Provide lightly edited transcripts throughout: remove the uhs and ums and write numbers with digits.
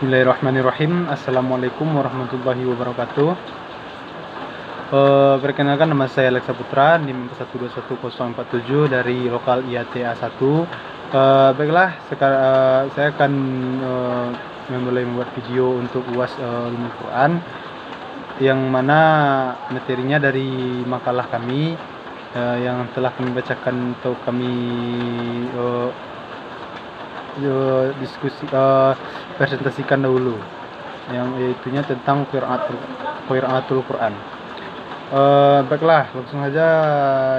Bismillahirrahmanirrahim. Assalamualaikum warahmatullahi wabarakatuh. Perkenalkan, nama saya Alexa Putra, NIM 121047 dari lokal IATA 1. Baiklah, sekarang saya akan memulai membuat video untuk UAS Ilmu Quran, yang mana materinya dari makalah kami yang telah kami bacakan atau kami presentasikan dahulu, yang yaitunya tentang qiraatul Quran. Baiklah, langsung saja.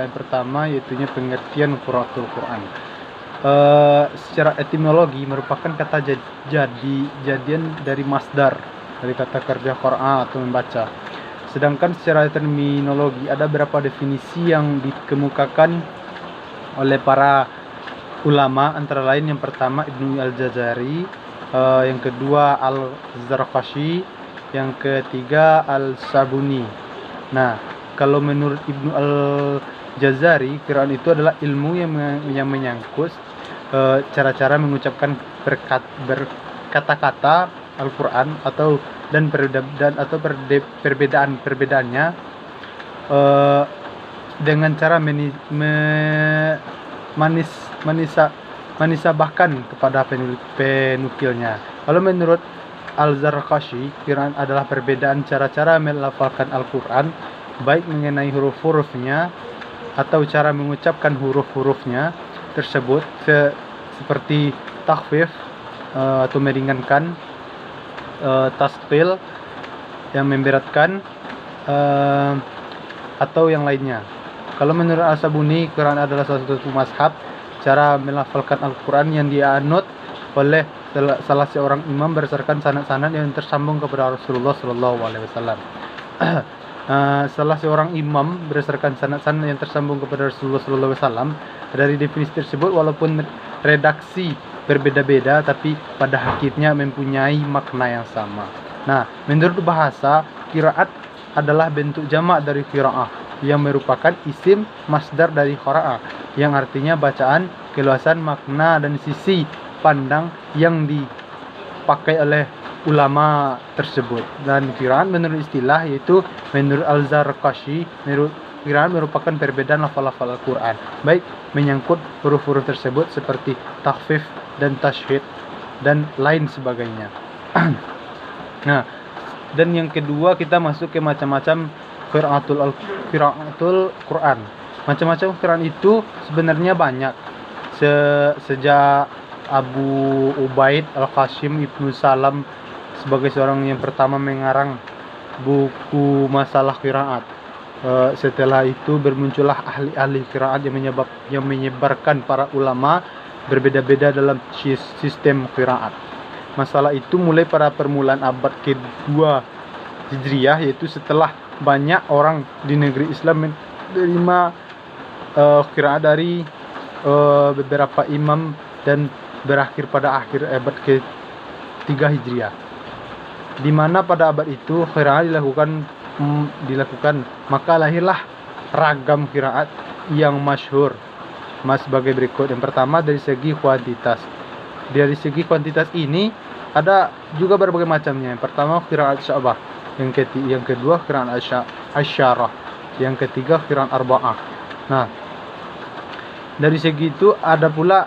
Yang pertama yaitunya pengertian qiraatul Quran. Secara etimologi merupakan kata jadian dari masdar, dari kata kerja qira'a atau membaca. Sedangkan secara terminologi ada beberapa definisi yang dikemukakan oleh para ulama, antara lain yang pertama Ibnu Al-Jazari, yang kedua Al-Zarqashi, yang ketiga Al-Sabuni. Nah, kalau menurut Ibnu Al-Jazari, Quran itu adalah ilmu yang menyangkut cara-cara mengucapkan berkata-kata Al-Quran dan perbedaan-perbedaannya dengan cara menisabahkan kepada penukilnya. Kalau menurut Al-Zarqashi, Quran adalah perbedaan cara-cara melafalkan Al-Quran, baik mengenai huruf-hurufnya atau cara mengucapkan huruf-hurufnya tersebut, seperti takhfif atau meringankan, tasqil yang memberatkan, atau yang lainnya. Kalau menurut Al-Sabuni, Quran adalah salah satu mazhab cara melafalkan Al-Quran yang dianut oleh salah seorang imam berdasarkan sanad-sanad yang tersambung kepada Rasulullah SAW. Salah seorang imam berdasarkan sanad-sanad yang tersambung kepada Rasulullah SAW. Dari definisi tersebut, walaupun redaksi berbeda-beda, tapi pada hakikatnya mempunyai makna yang sama. Nah, menurut bahasa, qiraat adalah bentuk jamak dari qiraah, yang merupakan isim masdar dari qara'a, yang artinya bacaan, keluasan makna dan sisi pandang yang dipakai oleh ulama tersebut. Dan qiraat menurut istilah, yaitu menurut Al-Zarqashi, qiraat merupakan perbedaan lafal-lafal Al-Quran, baik menyangkut huruf-huruf tersebut seperti takhfif dan tasydid dan lain sebagainya. Nah, dan yang kedua kita masuk ke macam-macam qiraatul Quran. Macam-macam Quran itu sebenarnya banyak. Sejak Abu Ubaid Al-Qasim Ibnu Salam sebagai seorang yang pertama mengarang buku masalah qiraat. Setelah itu bermuncullah ahli-ahli qiraat yang menyebarkan para ulama berbeda-beda dalam sistem qiraat. Masalah itu mulai pada permulaan abad kedua Hijriah, yaitu setelah banyak orang di negeri Islam menerima qiraat dari beberapa imam, dan berakhir pada akhir abad ke-3 Hijriah, di mana pada abad itu qiraat dilakukan, maka lahirlah ragam qiraat yang masyhur sebagai berikut. Yang pertama, dari segi kuantitas. Dari segi kuantitas ini ada juga berbagai macamnya. Yang pertama, qiraat sya'bah. Yang kedua, qiraat asyarah. Yang ketiga, qiraat arba'ah. Nah, dari segi itu ada pula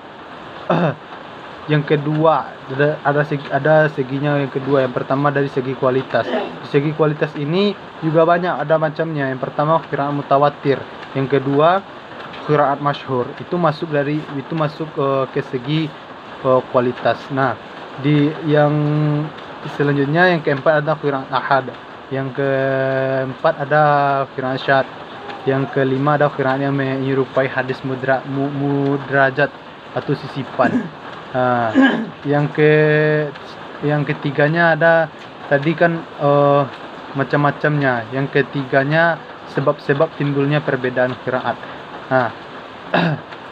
yang kedua, ada seginya yang kedua. Yang pertama, dari segi kualitas. Di segi kualitas ini juga banyak, ada macamnya. Yang pertama, qiraat mutawatir. Yang kedua, qiraat masyhur. Itu masuk ke segi kualitas. Nah, yang selanjutnya, yang keempat ada qiraat ahad. Yang keempat ada qiraat syad. Yang kelima ada qiraat yang menyerupai hadis mudrajat atau sisipan. Yang ketiganya ada tadi kan macam-macamnya. Yang ketiganya sebab-sebab timbulnya perbedaan qiraat. Nah,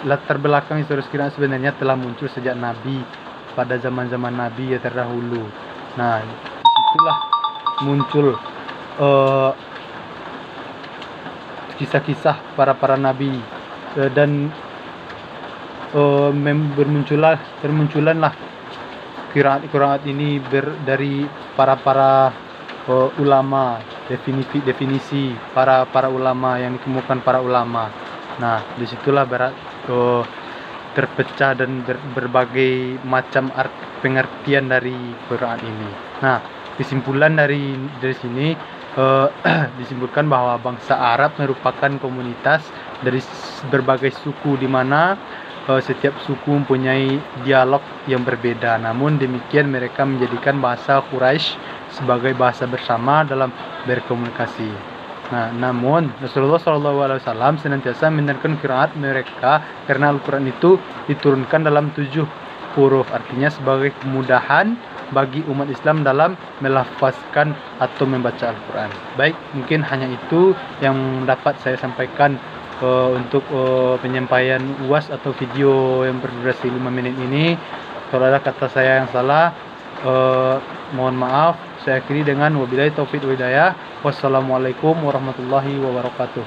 latar belakang historis qiraat sebenarnya telah muncul sejak Nabi, pada zaman-zaman Nabi ya terdahulu. Nah, disitulah muncul kisah-kisah para nabi, dan bermunculanlah qiraat ini dari para ulama, definisi para ulama yang ditemukan para ulama. Nah, disitulah terpecah dan berbagai macam pengertian dari Quran ini. Nah, kesimpulan dari sini disimpulkan bahwa bangsa Arab merupakan komunitas dari berbagai suku, di mana setiap suku mempunyai dialog yang berbeda. Namun demikian mereka menjadikan bahasa Quraisy sebagai bahasa bersama dalam berkomunikasi. Nah, namun Rasulullah SAW senantiasa menerangkan qiraat mereka karena Al-Quran itu diturunkan dalam 7 huruf, artinya sebagai kemudahan bagi umat Islam dalam melafazkan atau membaca Al-Quran. Baik, mungkin hanya itu yang dapat saya sampaikan untuk penyampaian UAS atau video yang berdurasi 5 menit ini. Kalau ada kata saya yang salah, mohon maaf. Saya akhiri dengan wabillahi taufiq wal hidayah. Wassalamualaikum warahmatullahi wabarakatuh.